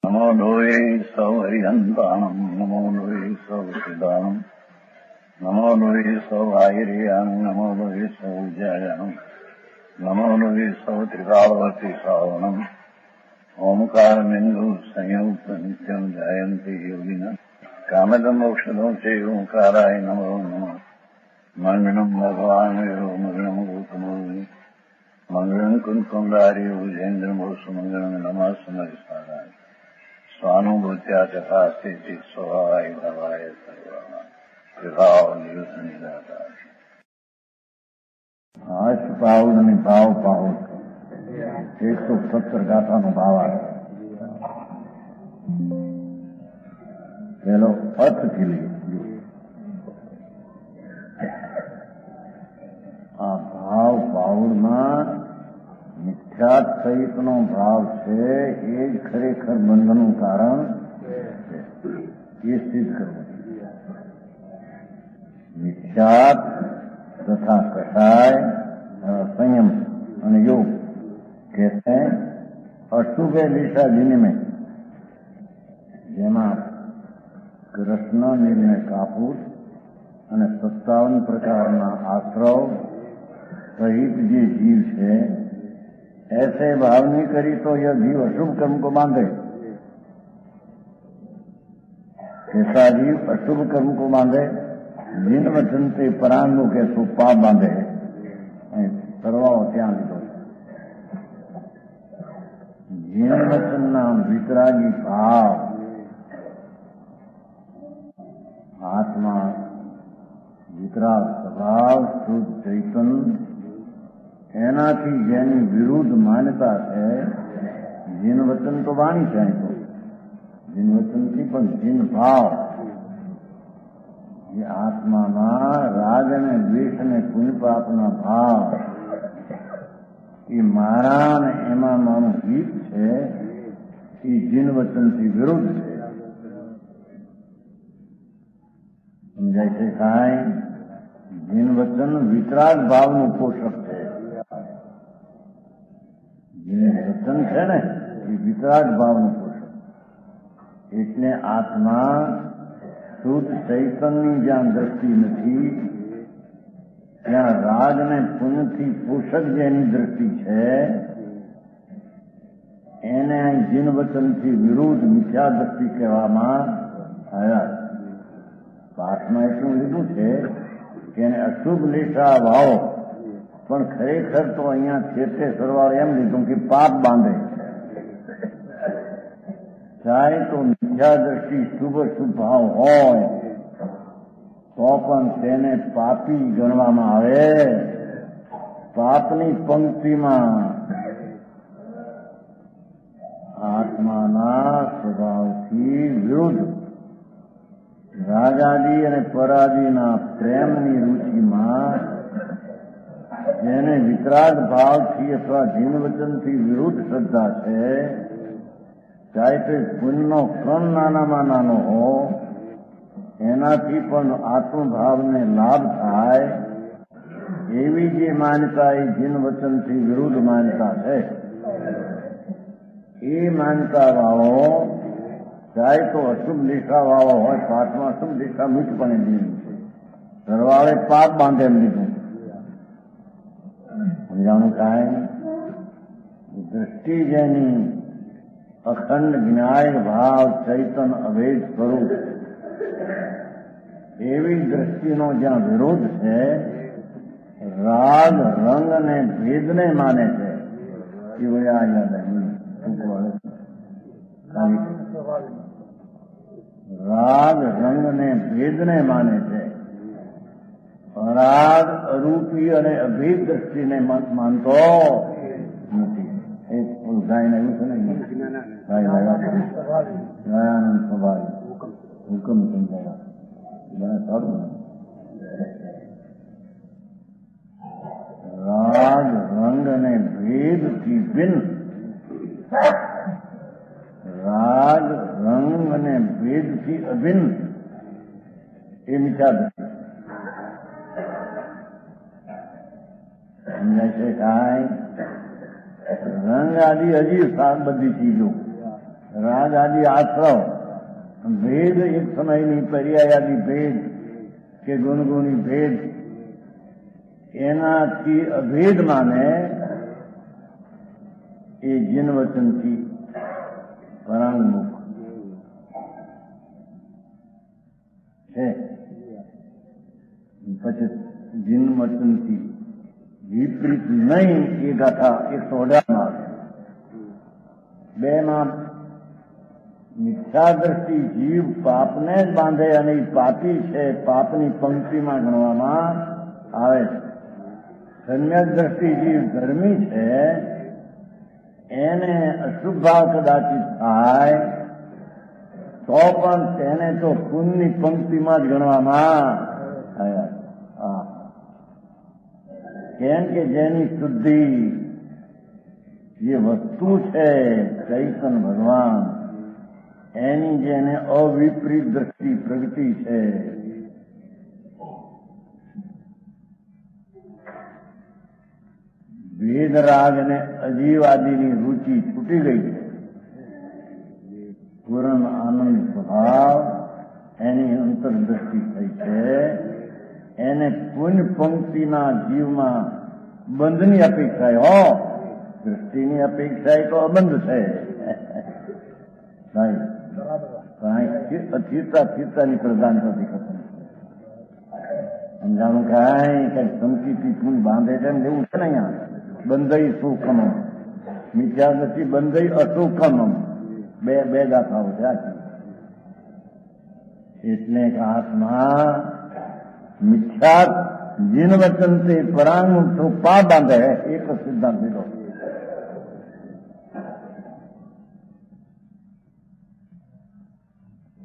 नमो लोये सौहरिहन्ताणम् नमो लोये सौसिदानम् नमो लोये सौभागिर्यानम् नमो लोये सौविजयानम् नमो लोये सौत्रिकालवती सावनम् ओंकारमिन्दु संयुक्त नित्यम् जयन्ति योगिनः कामदमोक्षदं चैव ओंकाराय नमो नमः मङ्गलम् भगवान् मङ्गलम् गौतमोऽग्नि मङ्गलम् कुन्कुण्डार्य भुजेन्द्रमोसुमङ्गलम् नमः समरिसाराय स्वानुभूत्या तथा स्थिति स्वभावाय भवाय सर्वः विभाव नियुद्ध निराधार अष्टपाउड ने भाव पाउड 170 ગાથાનો ભાવ આવે. પેલો અર્થ ખીલી આ ભાવ પાઉડમાં મિથ્યાત સહિતનો ભાવ છે એ જ ખરેખર બંધનનું કારણ એ સિદ્ધ કરવું. મિથ્યાત તથા કષાય સંયમ અને યોગ कहते हैं अशुभ दिशा जिनमें જેમાં કૃષ્ણ નિર્ણય કાપૂર અને 57 પ્રકારના આશ્રવ સહિત જે જીવ છે ऐसे भाव नहीं करी तो यह जीव अशुभ कर्म को बांधे. ऐसा जीव अशुभ कर्म को बांधे जिन वचन से परांगों के सो पाप बांधे सरवाओ त्या लीधो. जिन वचन नाम वितरागी भाव आत्मा वितराग स्वभाव शुद्ध चैतन्य એનાથી જેની વિરુદ્ધ માન્યતા છે જીન વચન તો વાણી છે. તો જીન વચનથી પણ જીન ભાવ જે આત્માના રાગ અને દ્વેષ અને પુણ્ય પાપના ભાવ એ મારા ને એમાં મારું હિત છે એ જીન વચનથી વિરુદ્ધ છે. સમજાય છે કાંઈ? જીન વચન વિતરાગ ભાવનું પોષક છે. વચન છે ને એ વિતરાગ ભાવનું પોષક. એટલે આત્મા શુદ્ધ ચૈતન્યની જ્યાં દ્રષ્ટિ નથી ત્યાં રાગ ને પુણ્યથી પોષક જેની દ્રષ્ટિ છે એને જીન વચનથી વિરુદ્ધ મિથ્યા દ્રષ્ટિ કહેવામાં આવ્યા. પાઠમાં એટલું લીધું છે કે એને અશુભ લેશા ભાવો પણ ખરેખર તો અહીંયા છેતે સરવાળે એમ લીધું કે પાપ બાંધે. ચાહે તો મિથ્યા દ્રષ્ટિ શુભ શુભ ભાવ હોય તો પણ તેને પાપી ગણવામાં આવે. પાપની પંક્તિમાં આત્માના સ્વભાવથી વિરુદ્ધ રાગાદી અને પરાદીના પ્રેમની રુચિમાં જેને વિતરાગ ભાવથી અથવા જીન વચનથી વિરુદ્ધ શ્રદ્ધા છે ચાહે તે પુણ્યનો કણ નાનામાં નાનો હો એનાથી પણ આત્મભાવને લાભ થાય એવી જે માન્યતા એ જીન વચનથી વિરુદ્ધ માન્યતા છે એ માન્યતા વાળો ચાહે તો અશુભ દિશા વાળો હોય પાઠમાં અશુભ દિશા મીઠપણે દીધું છે સરવાળે પાપ બાંધે એમ લીધું. સમજાણું કાંઈ? દૃષ્ટિ જેની અખંડ જ્ઞાય ભાવ ચૈતન અભેદ સ્વરૂપ એવી દ્રષ્ટિનો જ્યાં વિરોધ છે રાગ રંગ અને ભેદને માને છે એ યાદ રાગ રંગ ને ભેદને માને છે. રાગ અરૂપી અને અભેદ દ્રષ્ટિને માનતો નથી. એક ગાયને એવું છે ને દયાનંદ સ્વભાવ હુકમ સમજાયા સારું. રાગ રંગ અને ભેદથી ભિન્ન રાગ રંગ અને ભેદથી અભિન્ન એ મિથ્યા દ્રષ્ટિ. સમજાય છે કાંઈ? રંગ આદિ હજી બધી ચીજો રાગ આદિ આશ્રવ ભેદ એક સમયની પર્યાયાદી ભેદ કે ગુણગુણી ભેદ એનાથી અભેદ માને એ જીન વચનથી પરાંગમુખ છે. પછી જીન વચનથી વિપરીત નહીં એ ગાથા 118 માં બેમાં મિથ્યા દ્રષ્ટિ જીવ પાપને જ બાંધે અને એ પાપી છે, પાપની પંક્તિમાં ગણવામાં આવે છે. સમ્યક દ્રષ્ટિ જીવ ધર્મી છે, એને અશુભ ભાવ કદાચિત થાય તો પણ તેને તો પુણ્યની પંક્તિમાં જ ગણવામાં આવ્યા. કેમ કે જેની શુદ્ધિ જે વસ્તુ છે ચૈતન ભગવાન એની જેને અવિપરીત દ્રષ્ટિ પ્રગતિ છે, વેદરાગ અને અજીવાદીની રુચિ છૂટી ગઈ છે. પૂર્ણ આનંદ સ્વભાવ એની અંતરદ્રષ્ટિ થઈ છે. એને પુણ્ય પંક્તિના જીવમાં બંધની અપેક્ષા હો, દ્રષ્ટિની અપેક્ષા તો અબંધ છે. અસ્થિરતા સ્થિરતાની પ્રધાનતાથી ખતમ સમજાણું કાંઈ કઈ સંકિતથી પૂન બાંધે છે ને એવું છે ને અહીંયા બંધઈ સુખમ મિથ્યા દ્રષ્ટિ બંધઈ અસુખમ બે ગાથાઓ છે આખી. એટલે કે હાથમાં મિથ્યા જીન વચન તે પરાંગમુખ પા બાંધે એક સિદ્ધાંત લીધો.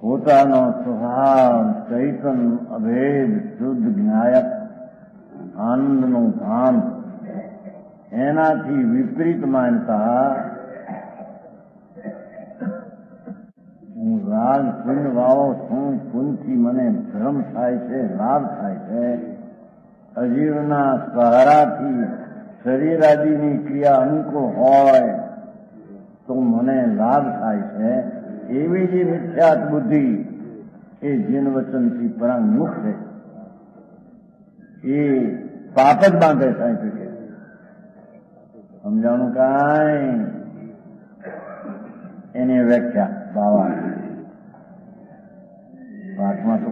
પોતાનો સ્વભાવ ચૈતન અભેદ શુદ્ધ જ્ઞાયક આનંદનું ભાન એનાથી વિપરીત માનતા હું રાગ પુણ્ય વાવો છું, પુણ્યથી મને ભ્રમ થાય છે, લાભ થાય છે, અજીવના સહારાથી શરીર આદિની ક્રિયા અનુકૂળ હોય તો મને લાભ થાય છે, એવી જે મિથ્યાત બુદ્ધિ એ જીન વચનથી પરાંગમુખ છે. એ પાપ જ બાંધે થાય છે. સમજાણું કાંઈ એની વ્યાખ્યા બાવા પાઠમાં તો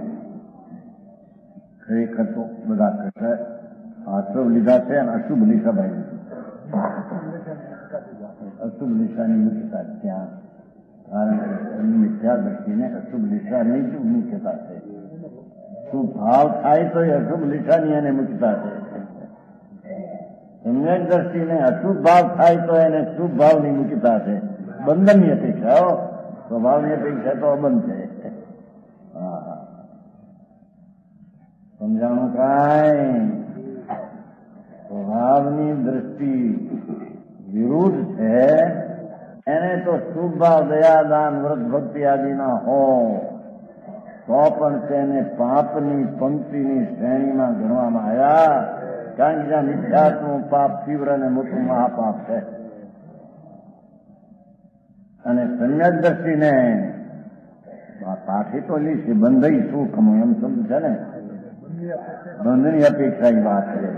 ખરેખર તો બધા કહેશે આશ્રવ લીધા છે અને અશુભ નિશા ભાઈ અશુભ નિશાની મુખ્યતા ત્યાં કારણ કે એમની મિથ્યા દ્રષ્ટિને અશુભ નિશાની જ મુખ્યતા છે. શુભ ભાવ થાય તો એ અશુભ નિશાની એને મુખ્યતા છે. સમ્યક દ્રષ્ટિને અશુભ ભાવ થાય તો એને શુભ ભાવની મુખ્યતા છે. બંધનની અપેક્ષા સ્વભાવની અપેક્ષા તો અબંધ છે. સમજાણું કાંઈ સ્વભાવની દ્રષ્ટિ વિરુદ્ધ છે. એને તો શુભ ભાવ દયાદાન વ્રત ભક્તિ આદિના હો તો પણ તેને પાપની પંક્તિની શ્રેણીમાં ગણવામાં આવ્યા. કારણ કે જ્યાં મિથ્યાત્મનું પાપ તીવ્ર અને મોટું મહાપાપ છે. અને સમ્યક દ્રષ્ટિને પાઠી તો લી છે બંધઈ સુખમ એમ સમજ છે ને, બંધની અપેક્ષા ની વાત છે.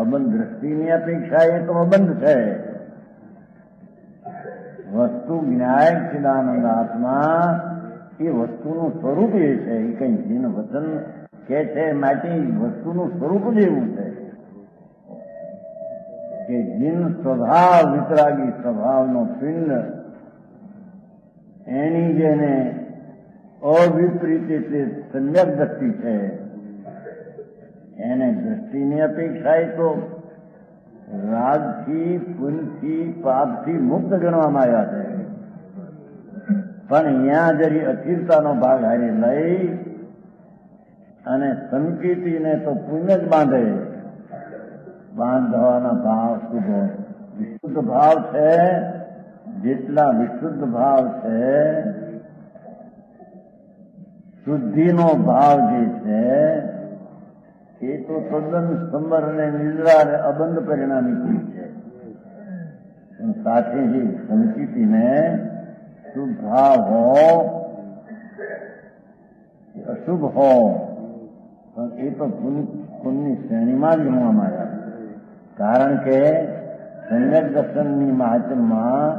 અબંધ દ્રષ્ટિની અપેક્ષા એ તો અબંધ છે. વસ્તુ જ્ઞાયક ચિદાનંદ આત્મા એ વસ્તુનું સ્વરૂપ એ છે. એ કઈ જીન વચન કે છે માટે વસ્તુનું સ્વરૂપ જ એવું છે કે જીન સ્વભાવ વિતરાગી સ્વભાવનો પિંડ એની જેને અવિપરીત એટલે સમ્યક દ્રષ્ટિ છે એને દ્રષ્ટિની અપેક્ષા તો રાગથી પુણ્યથી પાપથી મુક્ત ગણવામાં આવ્યા છે. પણ અહીંયા જરી અસ્થિરતાનો ભાગ હારી લઈ અને સંકિતિને તો પુણ્ય જ બાંધે. બાંધવાના ભાવ શુભ વિશુદ્ધ ભાવ છે. જેટલા વિશુદ્ધ ભાવ છે શુદ્ધિનો ભાવ જે છે એ તો તદ્દન સંબર અને નિદ્રા અને અબંધ પરિણામી ચીજ છે. સાથે જે સંકિતિને શુભ ભાવ હો અશુભ હો, પણ એ તો પુણ્યની શ્રેણીમાં જ ગણવામાં આવ્યા. કારણ કે સમ્યક દર્શનની મહાત્મમાં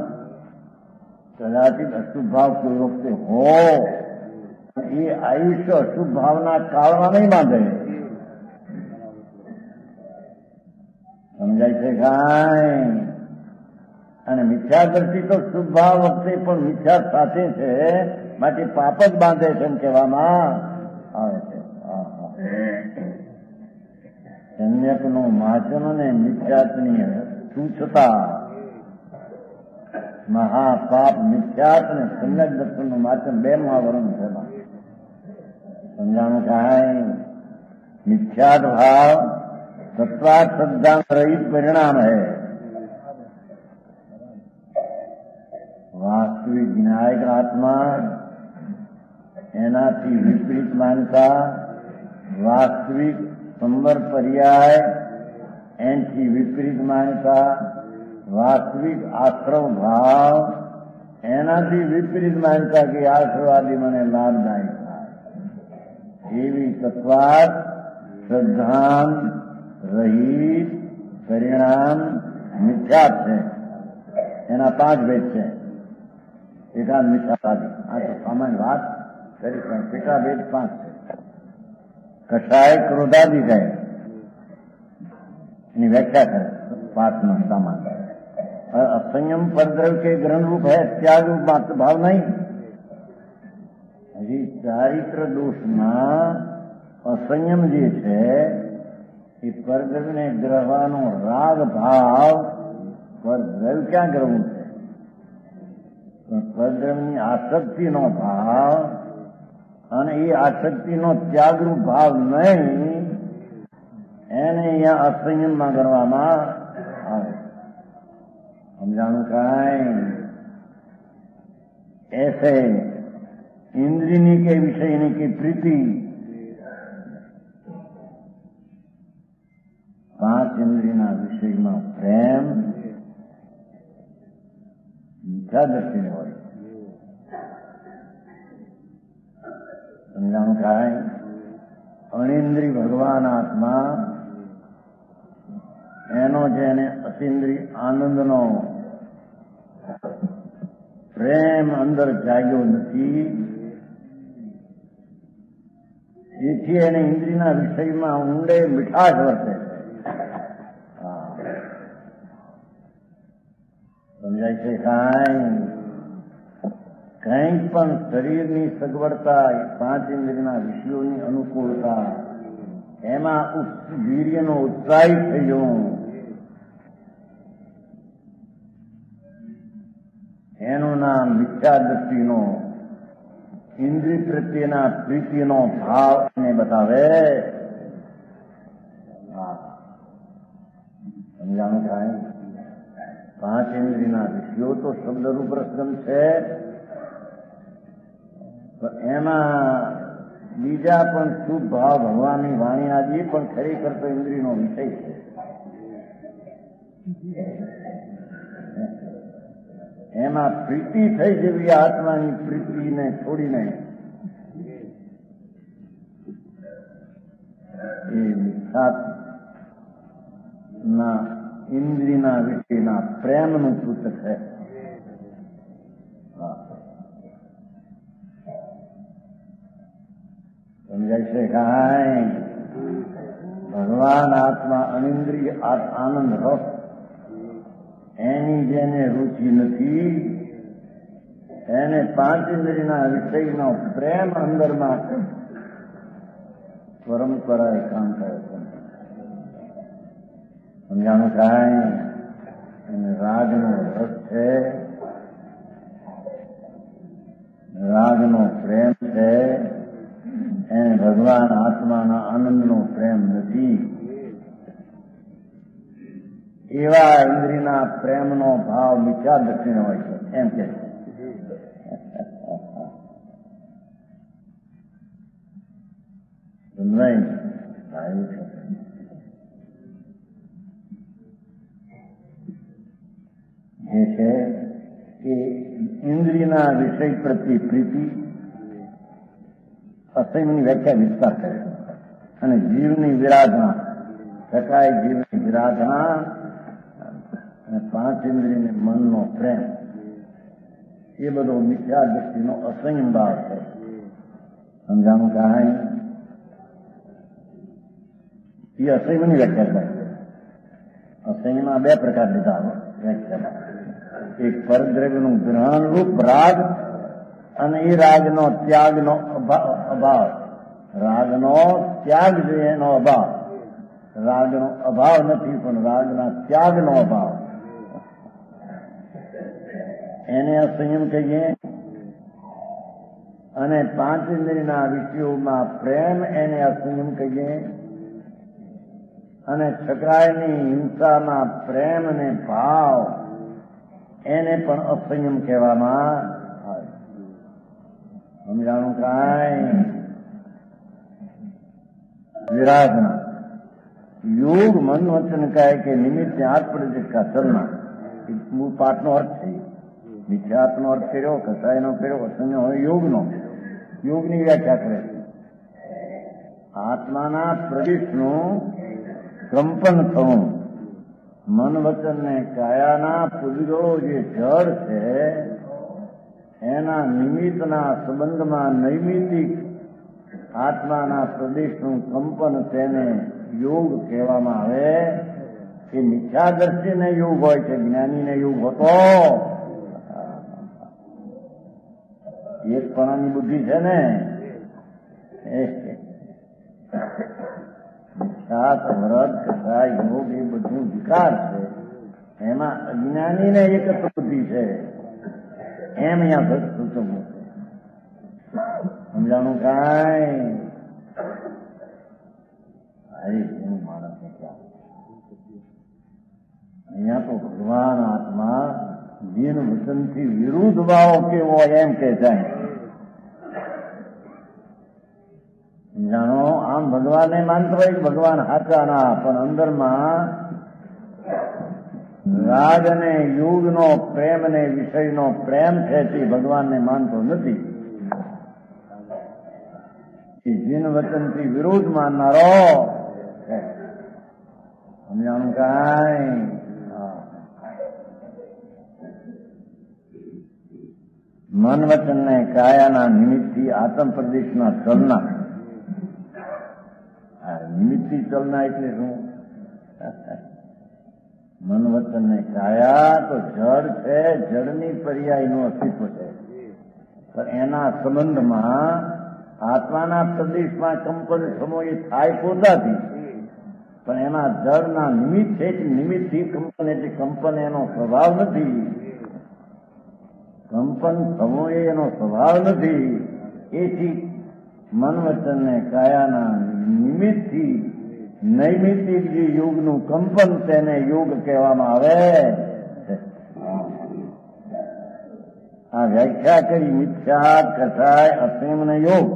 કદાચિત અશુભ ભાવ કોઈ વખતે હો, એ આયુષ્ય અશુભ ભાવના કાળમાં નહીં બાંધે. સમજાય છે કાંઈ? અને મિથ્યા દ્રષ્ટિ તો શુભ ભાવ વખતે પણ મિથ્યા સાથે છે, માટે પાપ જ બાંધે છે એમ કહેવામાં આવે છે. સમ્યકનું માચન અને મિથ્યાત્ની તુચ્છતા, મહાપાપ મિથ્યાત અને સમ્યક દર્શનનું માચન બે માં વર્ણન છે. સમજાણું કાંઈ? मिथ्यात भाव तत्वात सद्दान रहित परिणाम है. वास्तविक विनायक आत्मा एनाथी विपरीत मानता, वास्तविक संवर पर्याय एनथी विपरीत मानता, वास्तविक आश्रम भाव एनाथी विपरीत मानता कि आश्रवादी મને લાભદાયક થાય એવી તત્વાત શ્રદ્ધાન રહિત પરિણામ મિથ્યાત છે. એના 5 ભેદ છે. એકાદ મિથ્યાવાદી, આ તો સામાન્ય વાત કરી, પણ પેટા ભેદ 5 છે. કશાય ક્રોધાદી કહે, એની વ્યાખ્યા કરે 5 સામાન. असंयम परद्रव्य के ग्रहण रूप है, त्याग रूप मात्र भाव नहीं. हजी चारित्र दोषમાં असंयम જે છે એ પરદ્રવ્યને ગ્રહવાનો રાગ ભાવ, પરદ્રવ્ય ક્યાં ગ્રહવું છે? પરદ્રવ્યની આસક્તિનો ભાવ અને એ આસક્તિનો ત્યાગરૂપ ભાવ નહીં, એને અહીંયા અસંયમમાં ગણવામાં આવે. समझाणु काई? ऐसे इंद्रियनी के विषय की प्रीति, 5 इंद्रियना विषयમાં પ્રેમ મીઠા દ્રષ્ટિને હોય. સમજાણું કાંઈ? અણિન્દ્રિય ભગવાન આત્મા એનો જેને અતિન્દ્રિય આનંદનો પ્રેમ અંદર જાગ્યો નથી, એથી એને ઇન્દ્રિયના વિષયમાં ઊંડે મીઠાશ વર્તે છે. સમજાય છે કાંઈ? કંઈ પણ શરીરની સગવડતા, 5 ઇન્દ્રિયના વિષયોની અનુકૂળતા, એમાં વીર્યનો ઉત્સાહી થયો, એનું નામ મિથ્યા દ્રષ્ટિનો ઇન્દ્રિય પ્રત્યેના પ્રીતિનો ભાવ એને બતાવે. સમજાણું થાય? 5 ઇન્દ્રિયના વિષયો તો શબ્દરૂપ રસગમ છે, એમાં બીજા પણ શુભ ભાવ ભગવાનની વાણી આદિ પણ ખરેખર તો ઇન્દ્રિયનો વિષય છે. એમાં પ્રીતિ થઈ જેવી આત્માની પ્રીતિને છોડીને એ મિથ્યાના ઇન્દ્રિયના વિષયના પ્રેમનું સૂચક છે. સમજાય છે કાંઈ? ભગવાન આત્મા અનિન્દ્રિય આનંદ રસ, એની જેને રુચિ નથી, એને 5 ઇન્દ્રિયના વિષયનો પ્રેમ અંદરમાં પરંપરાએ કામ કરે છે. સમજાણું કાંઈ? એને રાગનો રસ છે, રાગનો પ્રેમ છે, એને ભગવાન આત્માના આનંદનો પ્રેમ નથી. એવા ઇન્દ્રિયના પ્રેમનો ભાવ મિથ્યા દ્રષ્ટિનો હોય છે, એમ કે છે. જે છે કે ઇન્દ્રિયના વિષય પ્રત્યે પ્રીતિ, અસંયમની વ્યાખ્યા વિસ્તાર કરે અને જીવની વિરાધના, સકાય જીવની વિરાધના અને પાંચ ઇન્દ્રિયને મનનો પ્રેમ, એ બધો મિથ્યા દ્રષ્ટિનો અસંયમ ભાવ છે. સમજાણું કાંઈ? એ અસંયમની વ્યાખ્યા થાય. અસંયમમાં બે પ્રકાર લીધા વ્યાખ્યા. એક પરદ્રવ્યનું ગ્રહણ રૂપ રાગ અને એ રાગનો ત્યાગનો અભાવ. રાગનો ત્યાગ જોઈએ એનો અભાવ. રાગનો અભાવ નથી પણ રાગના ત્યાગનો અભાવ, એને અસંયમ કહીએ. અને પાંચ ઇન્દ્રિયના વિષયોમાં પ્રેમ, એને અસંયમ કહીએ. અને છકરાયની હિંસામાં પ્રેમ અને ભાવ, એને પણ અસંયમ કહેવામાં આવે. સમજાણું કાંઈ? विराधना योग मन वचन काय के निमित्त आत्मप्रदेश का चलना मूल पाठ नो अर्थ है. मिथ्यात्व नो अर्थ કર્યો, કસાય નો કર્યો, અસંય હોય યોગનો. યોગની વ્યાખ્યા કરે છે આત્માના પ્રદેશનું કંપન થવું. મન વચન ને કાયાના પુજગળો જે જળ છે એના નિમિત્તના સંબંધમાં નૈમિતિક આત્માના પ્રદેશનું કંપન, તેને યોગ કહેવામાં આવે. એ મિથ્યા દ્રષ્ટિને યોગ હોય છે, જ્ઞાનીને યોગ હોતો એક પણાની બુદ્ધિ છે ને. મિથ્યાત વ્રત કથા યોગ એ બધું વિકાર છે, એમાં અજ્ઞાનીને એક બુદ્ધિ છે, એમ અહીંયા સૂચવવું છે. સમજાણું કાંઈ? એનું માણસને ક્યાં અહીંયા તો ભગવાન આત્મા જીન વચનથી વિરુદ્ધ ભાવ કેવો એમ કે જાય. સમજાણો? આમ ભગવાનને માનતો હોય કે ભગવાન સાચા ના, પણ અંદરમાં રાગ અને યુગનો પ્રેમ અને વિષયનો પ્રેમ છે તે ભગવાનને માનતો નથી. જીન વચનથી વિરુદ્ધ માનનારો. સમજાણું કાંઈ? મન વચન ને કાયાના નિમિત્તથી આત્મ પ્રદેશના ચલના. નિમિત્તથી ચલના એટલે શું? મન વચન ને કાયા તો જળ છે, જળની પર્યાયનું અસ્તિત્વ છે, પણ એના સંબંધમાં આત્માના પ્રદેશમાં કંપન સમય થાય પોતાથી, પણ એના જળના નિમિત્ત છે કે નિમિત્તથી કંપન, એટલે કંપન એનો સ્વભાવ નથી. કંપન થવો એનો સ્વભાવ નથી. એથી મન વચન ને કાયાના નિમિત્તથી નૈમિતિક જે યોગનું કંપન, તેને યોગ કહેવામાં આવે. આ વ્યાખ્યા કરી મિથ્યા, કસાય, અસંયમ ને યોગ,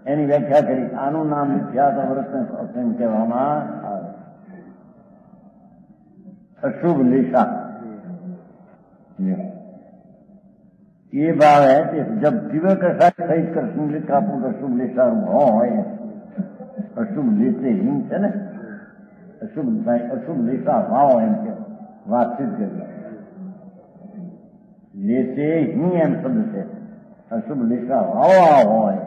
એની વ્યાખ્યા કરી. આનું નામ મિથ્યા વ્રત અસંયમ કહેવામાં આવે. અશુભ लिशा ये भाव है कि जब दिव्य कसाय सहित कृष्ण लिखा पूरा अशुभ लिशा હોય, અશુભ લીસે હિંગ છે ને, અશુભ લીસા ભાવ એમ કે વાતચીત કરી. લેશે હિંગ એમ શબ્દ છે, અશુભ લીસા વાળો હોય.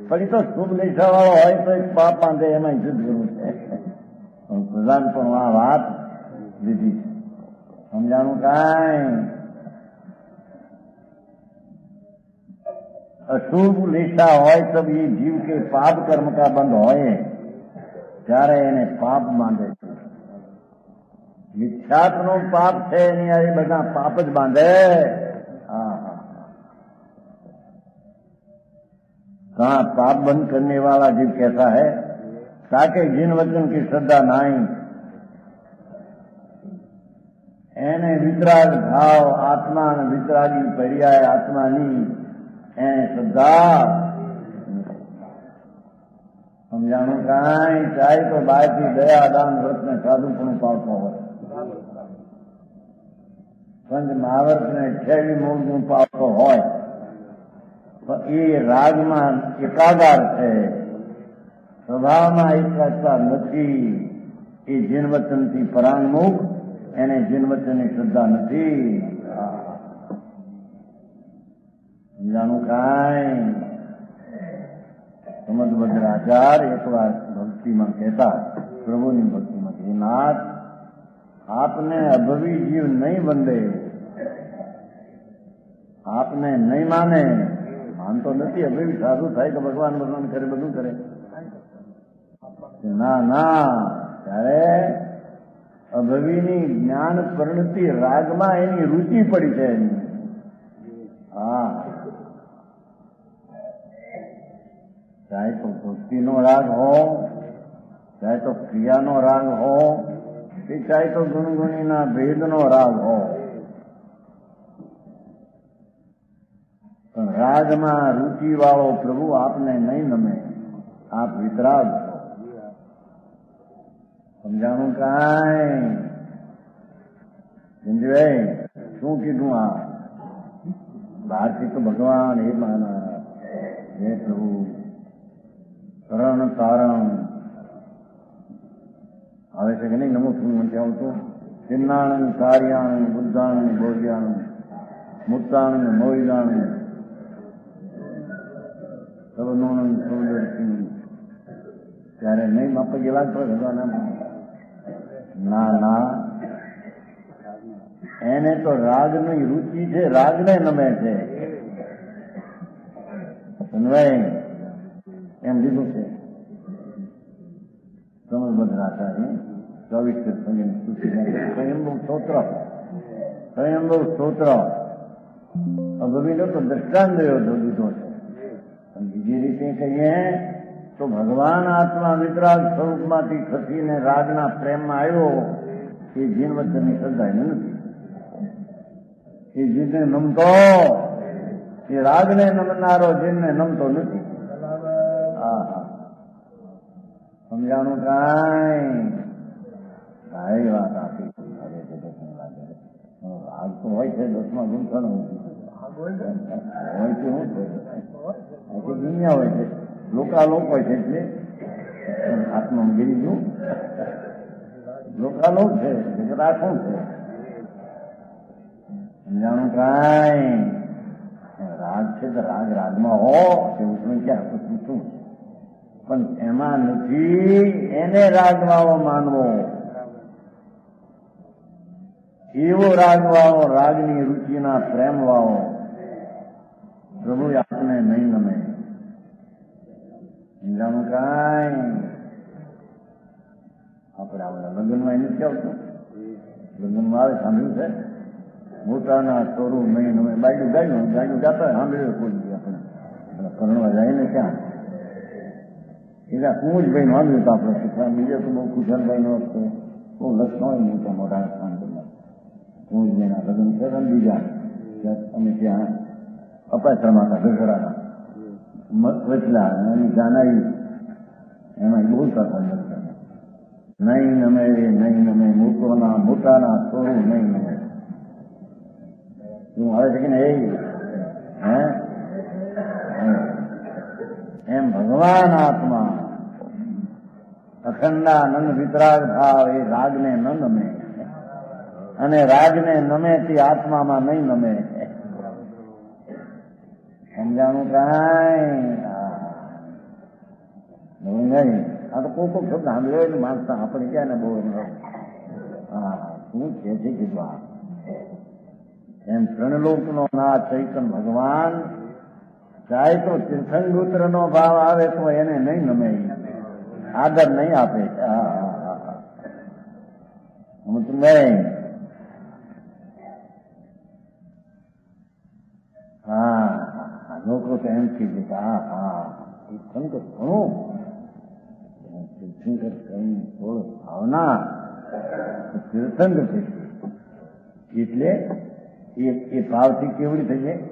પછી તો શુભ લીસા વાળો હોય તો એક પાપ બાંધે, એમાં યુદ્ધ કરવું છે. પ્રધાન પણ આ વાત લીધી છે. સમજાણું કાંઈ? अशुभ लिशा હોય तब ये जीव के पाप कर्म का बंध હોય ત્યારે એને પાપ બાંધે છે. મિથ્યાત્વનો પાપ છે એની આ બધા પાપ જ બાંધે. कहाँ पाप बंद करने वाला जीव कैसा है? ताकि जिन वचन की श्रद्धा नहीं, એને વિતરાગ ભાવ, આત્મા વિતરાગી પર્યાય આત્માની એને શ્રદ્ધા. સમજાણું કાંઈ? ચાહે તો બહારથી દયા, દાન, વ્રત ને સાધુ પણ પાવતો હોય, પંચ મહાવર્તને 28 મૂળનું પાવતો હોય પણ એ રાગમાં એકાગાર છે, સ્વભાવમાં એકાગ્રતા નથી. એ જીનવચનથી પરાંગમુખ, એને જીનવચનની શ્રદ્ધા નથી. સમજાણું કાંઈ? સમદભદ્ર આચાર્ય એકવાર ભક્તિમાં કહેતા, પ્રભુની ભક્તિમાં કે નાથ, આપને અભવી જીવ નહીં વંદે, આપને નહીં માને, માનતો નથી, અભવી સાધુ થાય તો ભગવાન ભગવાન કરે, બધું કરે. ના ના, ત્યારે અભવીની જ્ઞાન પરિણતિ રાગમાં એની રુચિ પડી છે એની. હા, ચાહે તો ભક્તિનો રાગ હો, ચાહે તો ક્રિયાનો રાગ હો, કે ચાહે તો ગુણગુણીના ભેદનો રાગ હો, પણ રાગમાં રુચિ વાળો પ્રભુ આપને નહીં નમે. આપ વિતરાગ છો. સમજાણું કાંઈ? સંજયભાઈ શું કીધું? આ બહારથી તો ભગવાન એ માના હે પ્રભુ કરણ કારણ આવે છે કે નહીં? નમો શું મને આવતું? ચિન્નાણંદ કાર્યાણંદ બુદ્ધાણંદ ભોજ્યાણંદ મુક્તાણંદ મોહિદાણંદ સવનોનંદ સૌદર્શિ. ત્યારે નહીં માપ ગયેલા જ ભગવાન. ના ના, એને તો રાગની રુચિ છે, રાગને નમે છે. એમ લીધું છે. સમદભદ્રાચાર્ય 24 સ્વયંભૂ સ્તોત્ર અભવીનો તો દ્રષ્ટાંત દીધો છે. પણ બીજી રીતે કહીએ તો ભગવાન આત્મા વિતરાગ સ્વરૂપમાંથી ખસીને રાગના પ્રેમમાં આવ્યો. એ જીનવચનની શ્રદ્ધા નથી. એ જીનને નમતો, એ રાગને નમનારો જીનને નમતો નથી. હા, સમજાણું કાંઈ? સારી વાત આપી. રાગ તો હોય છે 10મા ગુંથણ હોય છે, શું છે? આખી દુનિયા હોય છે, લોકાલોક હોય છે. એટલે આત્મા ગીરી ગયું લોકાલોક છે, જગત આ શું છે? સમજાણું કાંઈ? રાગ છે તો રાગ રાગમાં હો, એવું ક્યાં શું? પણ એમાં નથી એને રાગવાળો માનવો. એવો રાગવાળો, રાગની રુચિના પ્રેમ વાળો પ્રભુ આપને નહીં નમે. સમજાણું કાંઈ? આપણે લગ્નમાં એને નથી આવતું? લગ્નમાં આવે, સાંભળ્યું છે? મોટાના ચોરું નહીં નમે. બાજુ ગાયું ગાતા સાંભળ્યું કોઈ આપણે પરણવા જાય ને ક્યાં એના કુંજભાઈ નું આવ્યું તો આપણે શીખવા. બીજા તો બહુ કુશલભાઈ નો બહુ લક્ષણ હોય મોટા મોટા સ્થાન પર કુંજભાઈના લગ્ન છે. બીજા અમે ત્યાં અપાસરમાં હતા, ગઢડાના વચલા એની જાનાઈ એમાં બોલતા હતા લક્ષણ. નહીં નમે નહીં નમે, મોટાના છોરું નહીં નમે. શું આવે છે કે ને? હે એમ ભગવાન આત્મા અખંડાનંદ વિતરાગ ભાવ એ રાગને ન નમે, અને રાગને નમે તે આત્મામાં નહીં નમે. સમજાણું કાંઈ? નહીં. આ તો કોઈ શબ્દ સાંભળ્યો માનતા આપણે ક્યાં ને બહુ. હા, શું છે કીધું? એમ ત્રણલોકનો નાથ ચૈતન્ય ભગવાન ચાહે તો તીર્થંગોત્ર નો ભાવ આવે તો એને નહીં નમે, આદર નહીં આપે. હા, લોકો તો એમ કીધું કે તીર્થંકર ઘણું તીર્થંકર કઈ થોડું ભાવના તીર્થંકર છે એટલે એ ભાવથી કેવડી થઈ જાય?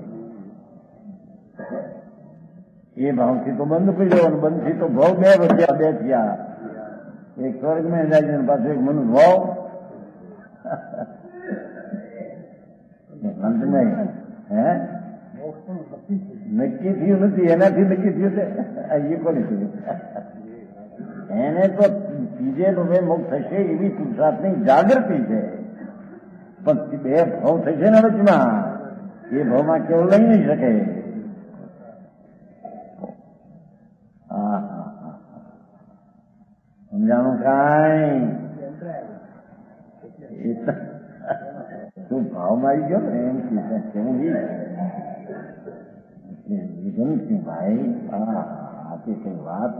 એ ભાવથી તો બંધ થઈ જવાનું. બંધ થી તો ભાવ બે વધ્યા, બે થયા. એક સ્વર્ગમાં જાય છે પાછું એક મનુષ્ય ભાવ. મોક્ષમય હે નક્કી થયું નથી, એનાથી નક્કી થયું છે એ કોને થયું? એને તો ત્રીજે રૂપે મોક્ષ થશે એવી પુરુષાર્થની જાગૃતિ છે, પણ બે ભાવ થશે ને વચમાં, એ ભાવમાં કેવું લઈ નહીં શકે. સમજાણું કાંઈ? તું ભાવમાં આવી ગયો ને એમ કેવું વિધનસિંહ ભાઈ આપી કઈ વાત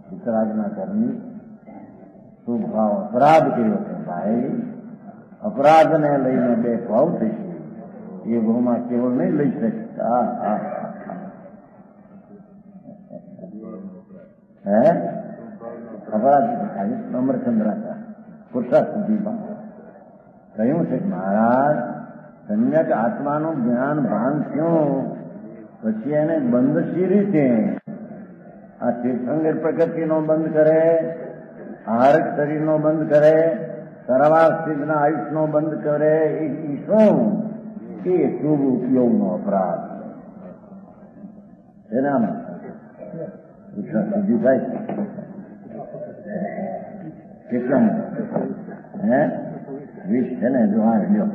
વિતરાગના ઘરની શુભ ભાવ અપરાધ કર્યો છે ભાઈ, અપરાધને લઈને બે ભાવ થશે, એ ભાવમાં કેવળ નહીં લઈ શકતા. હે અપરાધ અમરચંદ્ર હતા પુરુષાર્થ સુધીમાં કહ્યું છે કે મહારાજ સમ્યક આત્માનું જ્ઞાન ભાન થયું પછી એને બંધ શી રીતે? આ તીર્થંકર પ્રગતિનો બંધ કરે, આહારક શરીરનો બંધ કરે, સરાવાર સ્થિતના આયુષનો બંધ કરે, એ શું? એ શુભ ઉપયોગનો અપરાધ એનામાં સુધી થાય કેટલામ હે 20 છે ને? જો હા લ્યો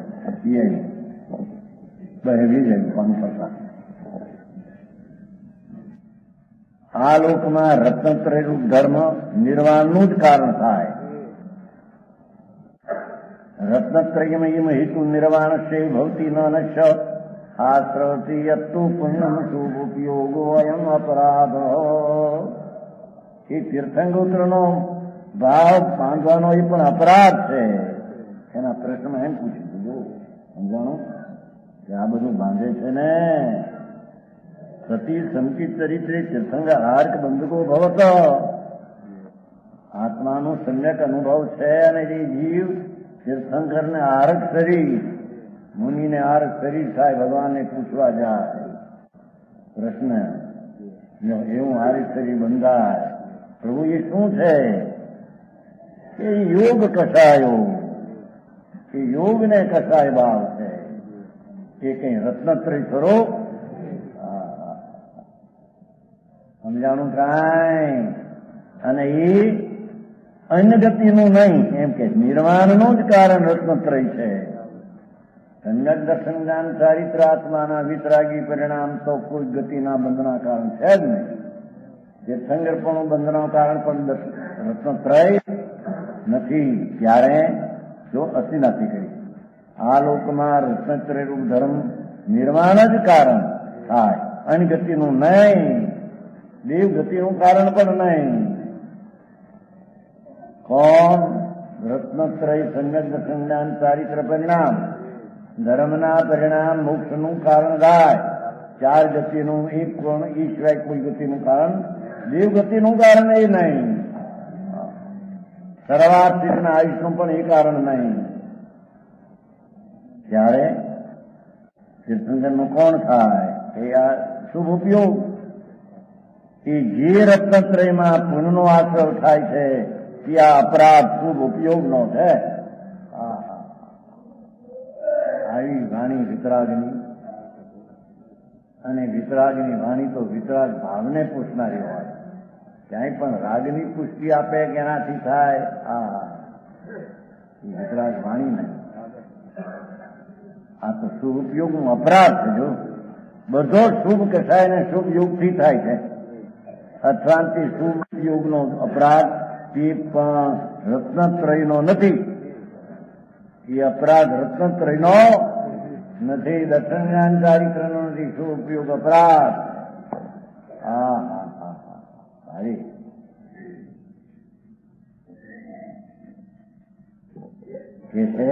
બહેરી જાય 5%. આ લોકમાં રત્નત્રયરૂપ ધર્મ નિર્વાણનું જ કારણ થાય. રત્નત્રયમયમ હેતુ નિર્વાણ છે ભવતી ન નશ્ય આશ્રવતી યત્તુ પુણ્યમ શુભ ઉપયોગો અયમ અપરાધ. એ તીર્થંગોત્રનો ભાવ બાંધવાનો એ પણ અપરાધ છે. એના પ્રશ્નમાં એમ પૂછી દીધું, સમજાણું કે આ બધું બાંધે છે ને સતી સંકિત ચરિત્રે તીર્થંગ હાર્ક બંધકો ભવત. આત્માનો સમ્યક અનુભવ છે અને જે જીવ તીર્થંકરને આરક શરીર, મુનિને આરક શરીર થાય, ભગવાનને પૂછવા જાય પ્રશ્ન, એવું આરક શરીર બંધાય પ્રભુ એ શું છે? એ યોગ કસાયો, એ યોગ ને કસાય ભાવ છે. એ કઈ રત્નત્રય ખરો? સમજાણું કાંઈ? અને એ અન્ય ગતિનું નહીં, એમ કે નિર્વાણનું જ કારણ રત્નત્રય છે. સમ્યક દર્શન જ્ઞાન ચારિત્ર આત્માના વિતરાગી પરિણામ તો કોઈ ગતિના બંધના કારણ છે જ નહીં. તીર્થંકરપણું બંધનું કારણ પણ રત્નત્રય નથી. ત્યારે જો અસ્થિનાથી કરી આ લોકમાં રત્નત્રયરૂપ ધર્મ નિર્વાણ જ કારણ થાય, અન્ય ગતિનું નહીં, દેવ ગતિનું કારણ પણ નહીં. કોણ? રત્નત્રય સમ્યક દર્શન જ્ઞાન ચારિત્ર પરિણામ ધર્મના પરિણામ મોક્ષનું કારણ થાય. ચાર ગતિનું એક કોણ? એ સિવાય કોઈ ગતિનું કારણ દેવ ગતિનું કારણ એ નહીં. સર્વાર્થ સ્થિતના આયુષનું પણ એ કારણ નહીં. ત્યારે તીર્થંકરનું કોણ થાય? એ આ શુભ ઉપયોગ. એ જે રત્નત્રયમાં પુનઃનો આશ્રય થાય છે તે આ અપરાધ શુભ ઉપયોગનો છે. આવી વાણી વિતરાગની, અને વિતરાગની વાણી તો વિતરાગ ભાવને પૂછનારી હોય. ક્યાંય પણ રાગની પુષ્ટિ આપે કે એનાથી થાય, વિતરાગ વાણી નહીં. આ તો શુભ ઉપયોગનો અપરાધ છે. જો બધો શુભ કસાય ને શુભ યોગથી થાય છે, અથવાથી શુભ યોગનો અપરાધ તે પણ રત્નત્રયનો નથી. એ અપરાધ રત્નત્રયનો નથી, દર્શન જ્ઞાન ચારિત્રનો નથી. શુભ ઉપયોગ અપરાધ. ભાઈ કે છે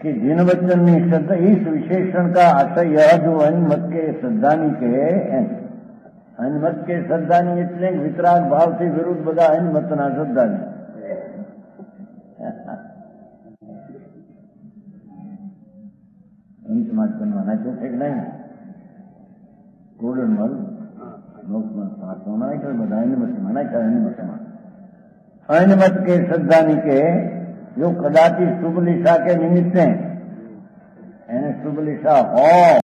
कि जिन वचन में श्रद्धा इस विशेषण का आशय यह जो अन्मत के श्रद्धानी के अन्मत के श्रद्धानी એટલે વિતરાગ ભાવથી વિરુદ્ધ બધા અન્મતના શ્રદ્ધાની. અંતમાં બનવાના છો કે નહીં? ગોલ્ડન મલ લોકમાં સાતોના કે બધા અન્મતમાં નાખ્યા. અન્મતમાં અન્મત કે શ્રદ્ધાની કે जो कदाचित शुभ लिशा के निमित्त સુબલિશા હોય